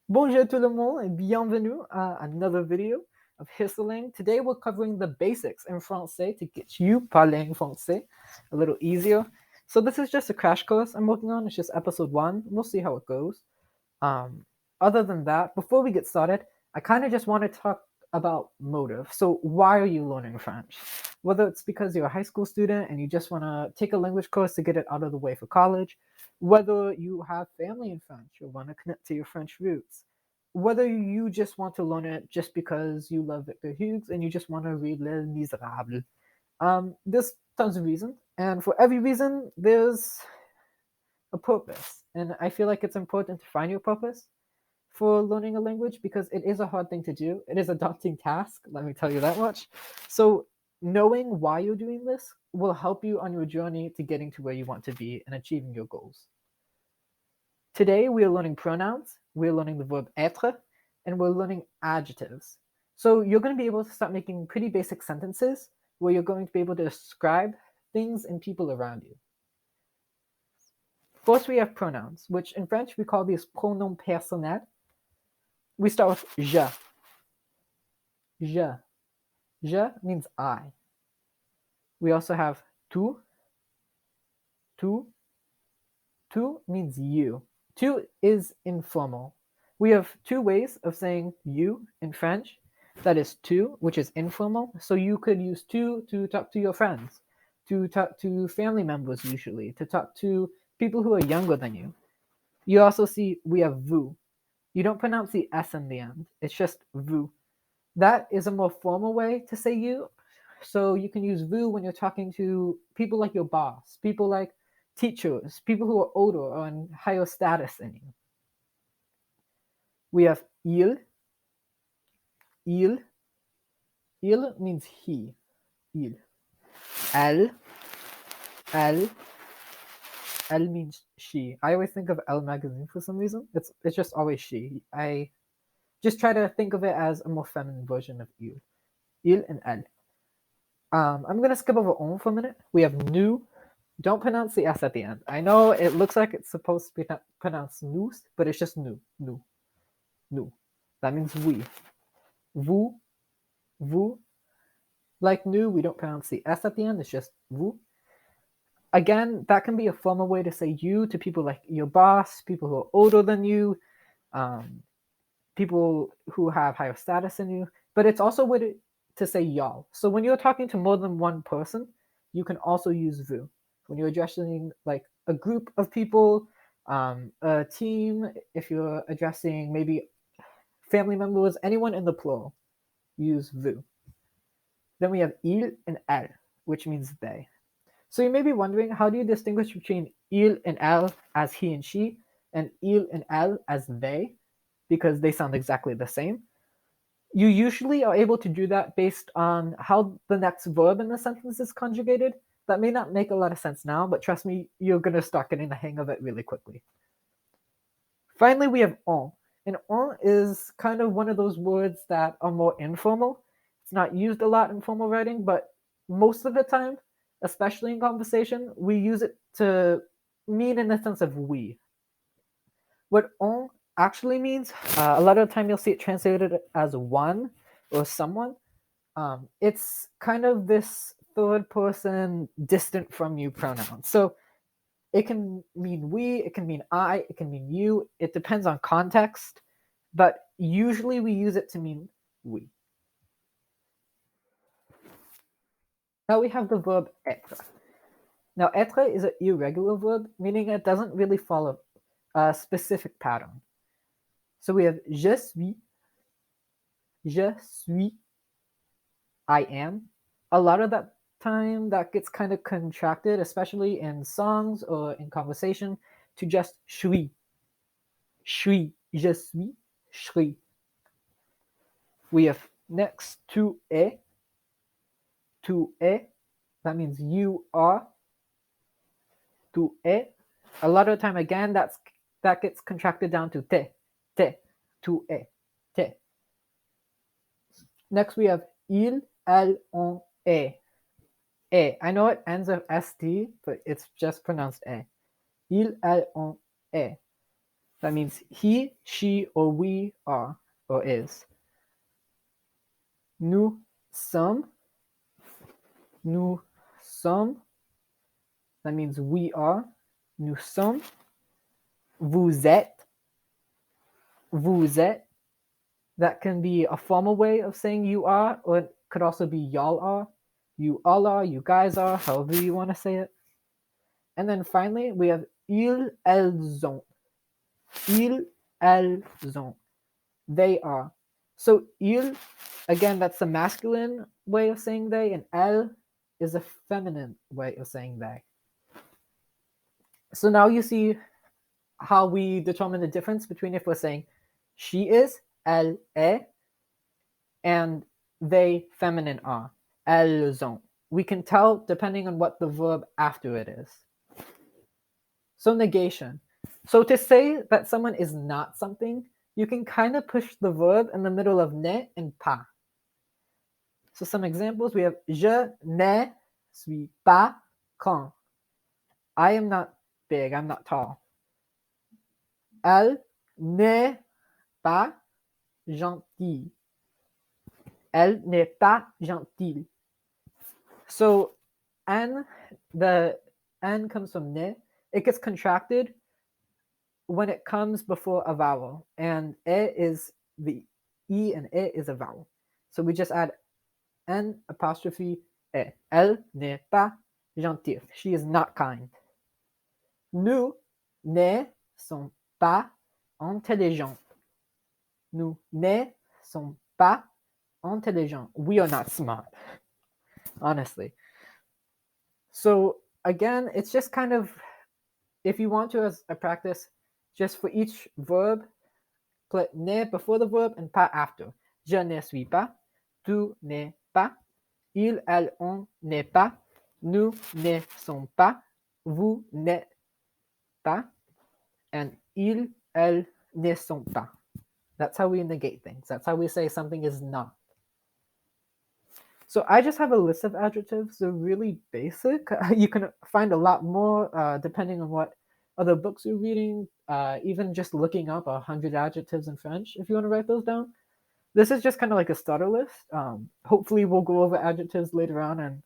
Bonjour tout le monde et bienvenue à another video of Histling. Today we're covering the basics in français to get you parler français a little easier. So this is just a crash course I'm working on. It's just episode 1. We'll see how it goes. Other than that, before we get started, I kind of just want to talk about motive. So why are you learning French? Whether it's because you're a high school student and you just want to take a language course to get it out of the way for college, whether you have family in French or want to connect to your French roots, whether you just want to learn it just because you love Victor Hughes and you just want to read Les Miserables. There's tons of reasons, and for every reason, there's a purpose. And I feel like it's important to find your purpose for learning a language because it is a hard thing to do. It is a daunting task, let me tell you that much. So, knowing why you're doing this will help you on your journey to getting to where you want to be and achieving your goals. Today, we are learning pronouns, we're learning the verb être, and we're learning adjectives. So, you're going to be able to start making pretty basic sentences where you're going to be able to describe things and people around you. First, we have pronouns, which in French we call these pronoms personnels. We start with je. Je. Je means I. We also have tu. Tu. Tu means you. Tu is informal. We have two ways of saying you in French. That is tu, which is informal. So you could use tu to talk to your friends, to talk to family members usually, to talk to people who are younger than you. You also see we have vous. You don't pronounce the S in the end. It's just vous. That is a more formal way to say you. So you can use vous when you're talking to people like your boss, people like teachers, people who are older or in higher status than you. We have il. Il. Il means he. Il. Elle. Elle. Elle means she. I always think of Elle magazine for some reason. It's just always she. I just try to think of it as a more feminine version of il. Il and elle. I'm going to skip over on for a minute. We have nous. Don't pronounce the S at the end. I know it looks like it's supposed to be pronounced nous, but it's just nous. Nous. Nous. That means we. Vous. Vous. Like nous, we don't pronounce the S at the end. It's just vous. Again, that can be a formal way to say you to people like your boss, people who are older than you, people who have higher status than you. But it's also a way to say y'all. So when you're talking to more than one person, you can also use vous. When you're addressing like a group of people, a team, if you're addressing maybe family members, anyone in the plural, use vous. Then we have il and elle, which means they. So you may be wondering, how do you distinguish between il and elle as he and she, and il and elle as they, because they sound exactly the same? You usually are able to do that based on how the next verb in the sentence is conjugated. That may not make a lot of sense now, but trust me, you're going to start getting the hang of it really quickly. Finally, we have on. And on is kind of one of those words that are more informal. It's not used a lot in formal writing, but most of the time, especially in conversation, we use it to mean in the sense of we. What on actually means, a lot of the time you'll see it translated as one or someone. It's kind of this third person distant from you pronoun. So it can mean we, it can mean I, it can mean you. It depends on context, but usually we use it to mean we. Now we have the verb être. Now être is an irregular verb, meaning it doesn't really follow a specific pattern. So we have je suis, I am. A lot of that time that gets kind of contracted, especially in songs or in conversation, to just suis. Suis, je suis. We have next tu es. Tu es, that means you are. Tu es. A lot of the time, again, that gets contracted down to te. Tu es. Te. Next, we have il, elle, on, est. E. I know it ends with st, but it's just pronounced e. Il, elle, on, est. That means he, she, or we are or is. Nous sommes. Nous sommes. That means we are. Nous sommes. Vous êtes. Vous êtes. That can be a formal way of saying you are, or it could also be y'all are. You all are, you guys are, however you want to say it. And then finally, we have ils, elles ont. Ils, elles ont. They are. So il, again, that's the masculine way of saying they, and elle is a feminine way of saying they. So now you see how we determine the difference between if we're saying she is, elle est, and they, feminine, are, elles ont. We can tell depending on what the verb after it is. So negation. So to say that someone is not something, you can kind of push the verb in the middle of ne and pas. So some examples, we have je ne suis pas grand. I am not big, I'm not tall. Elle n'est pas gentille. Elle n'est pas gentille. So the n comes from ne. It gets contracted when it comes before a vowel, and e is the e, and e is a vowel. So we just add n apostrophe e. Elle n'est pas gentille. She is not kind. Nous ne sommes pas intelligents. Nous ne sommes pas intelligents. We are not smart, honestly. So again, it's just kind of, if you want to, as a practice, just for each verb, put ne before the verb and pas after. Je ne suis pas, tu n'es pas, ils, elles, on n'est pas, nous ne sommes pas, vous n'êtes pas, and ils, elles ne sont pas. That's how we negate things. That's how we say something is not. So I just have a list of adjectives. They're really basic. You can find a lot more depending on what other books you're reading, even just looking up 100 adjectives in French if you want to write those down. This is just kind of like a starter list. Hopefully we'll go over adjectives later on and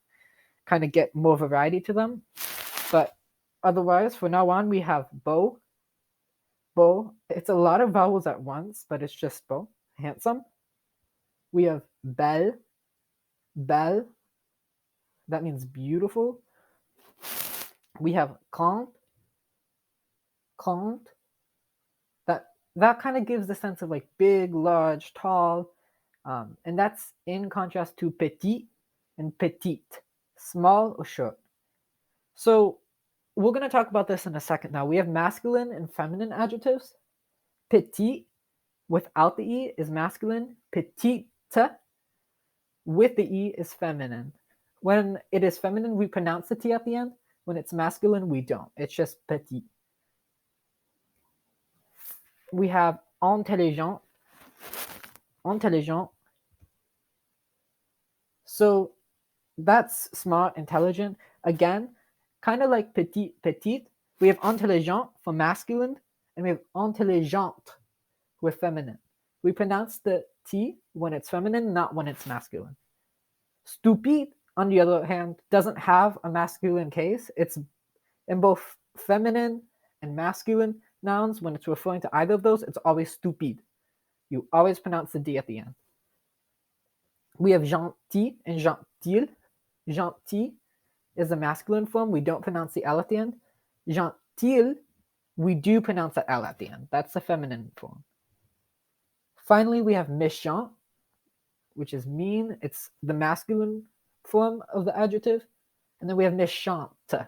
kind of get more variety to them. But otherwise, from now on, we have beau. Beau. It's a lot of vowels at once, but it's just beau. Handsome. We have belle. Belle. That means beautiful. We have grande. Grande. That kind of gives the sense of like big, large, tall. And that's in contrast to petit and petite. Small or short. So we're going to talk about this in a second now. We have masculine and feminine adjectives. Petit without the E is masculine. Petite with the E is feminine. When it is feminine, we pronounce the T at the end. When it's masculine, we don't. It's just petit. We have intelligent. Intelligent. So that's smart, intelligent. Again, kind of like petit, petite. We have intelligent for masculine, and we have intelligente with feminine. We pronounce the T when it's feminine, not when it's masculine. Stupide, on the other hand, doesn't have a masculine case. It's in both feminine and masculine nouns. When it's referring to either of those, it's always stupide. You always pronounce the D at the end. We have gentil and gentille. Gentil is the masculine form. We don't pronounce the L at the end. Gentille, we do pronounce the L at the end. That's the feminine form. Finally, we have méchant, which is mean. It's the masculine form of the adjective. And then we have méchante.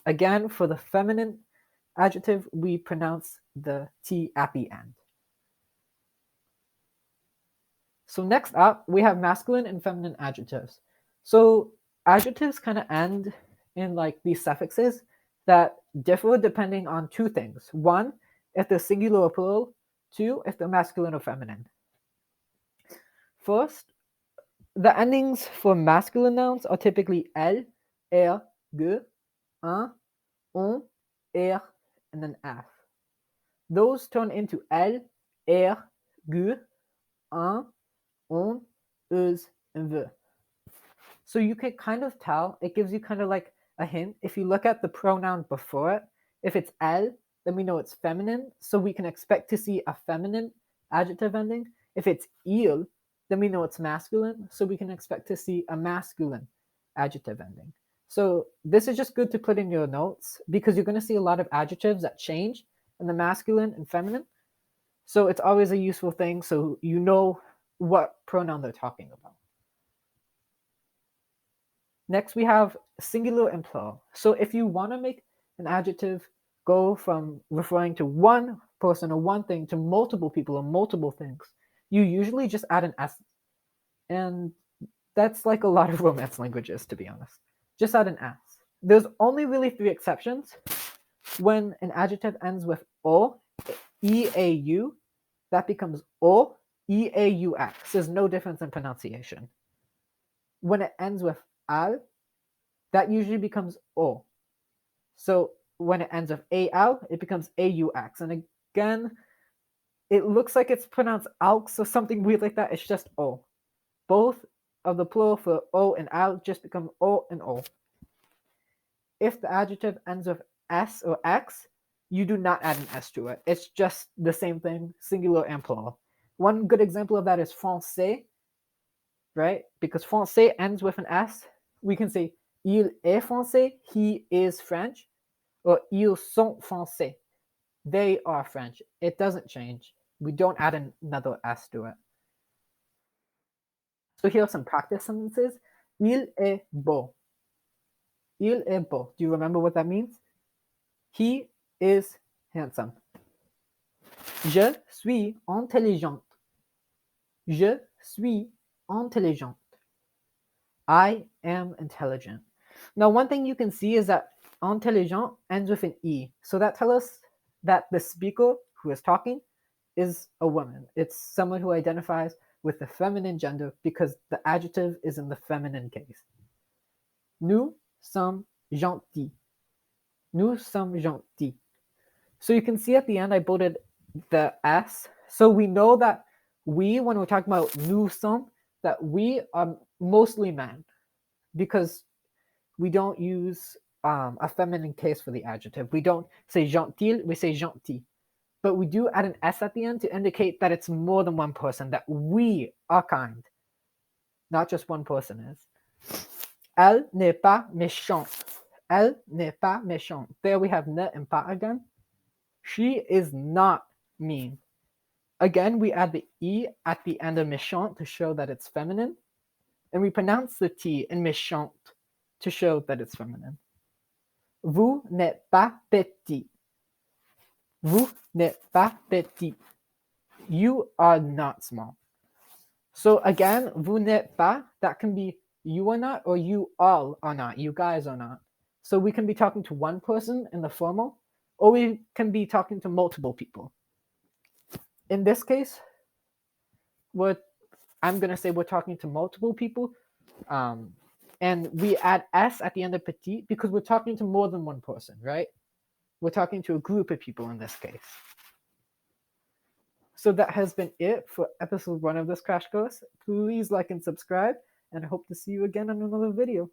Again, for the feminine adjective, we pronounce the T at the end. So next up, we have masculine and feminine adjectives. So adjectives kind of end in like these suffixes that differ depending on two things. One, if they're singular or plural. Two, if they're masculine or feminine. First, the endings for masculine nouns are typically L, R, G, un, on, er, and then F. those turn into elle, er, gu, un, on, us, and the. So you can kind of tell, it gives you kind of like a hint. If you look at the pronoun before it, if it's elle, then we know it's feminine, so we can expect to see a feminine adjective ending. If it's il, then we know it's masculine, so we can expect to see a masculine adjective ending. So this is just good to put in your notes because you're going to see a lot of adjectives that change in the masculine and feminine. So it's always a useful thing so you know what pronoun they're talking about. Next, we have singular and plural. So if you want to make an adjective go from referring to one person or one thing to multiple people or multiple things, you usually just add an S. And that's like a lot of Romance languages, to be honest. Just add an S. There's only really 3 exceptions. When an adjective ends with O, E-A-U, that becomes O, E-A-U-X. There's no difference in pronunciation. When it ends with al, that usually becomes O. So when it ends with A-L, it becomes A-U-X. And again, it looks like it's pronounced ALX or something weird like that. It's just O. Both of the plural for O and al just become O and O. If the adjective ends with S or X, you do not add an S to it. It's just the same thing, singular and plural. One good example of that is français, right? Because français ends with an S. We can say il est français, he is French, or ils sont français, they are French. It doesn't change. We don't add another S to it. So here are some practice sentences. Il est beau. Il est beau. Do you remember what that means? He is handsome. Je suis intelligente. Je suis intelligente. I am intelligent. Now, one thing you can see is that intelligent ends with an E. So that tells us that the speaker who is talking is a woman. It's someone who identifies with the feminine gender because the adjective is in the feminine case. Nous sommes gentils. Nous sommes gentils. So you can see at the end I bolded the S. So we know that we, when we're talking about nous sommes, that we are mostly men because we don't use a feminine case for the adjective. We don't say gentil, we say gentil. But we do add an S at the end to indicate that it's more than one person, that we are kind, not just one person is. Elle n'est pas méchante. Elle n'est pas méchante. There we have ne and pas again. She is not mean. Again, we add the E at the end of méchante to show that it's feminine. And we pronounce the T in méchante to show that it's feminine. Vous n'êtes pas petit. Vous n'êtes pas petit. You are not small. So again, vous n'êtes pas, that can be you are not or you all are not. You guys are not. So we can be talking to one person in the formal, or we can be talking to multiple people. In this case, I'm going to say we're talking to multiple people. And we add S at the end of petit because we're talking to more than one person, right? We're talking to a group of people in this case. So that has been it for episode 1 of this crash course. Please like and subscribe, and I hope to see you again on another video.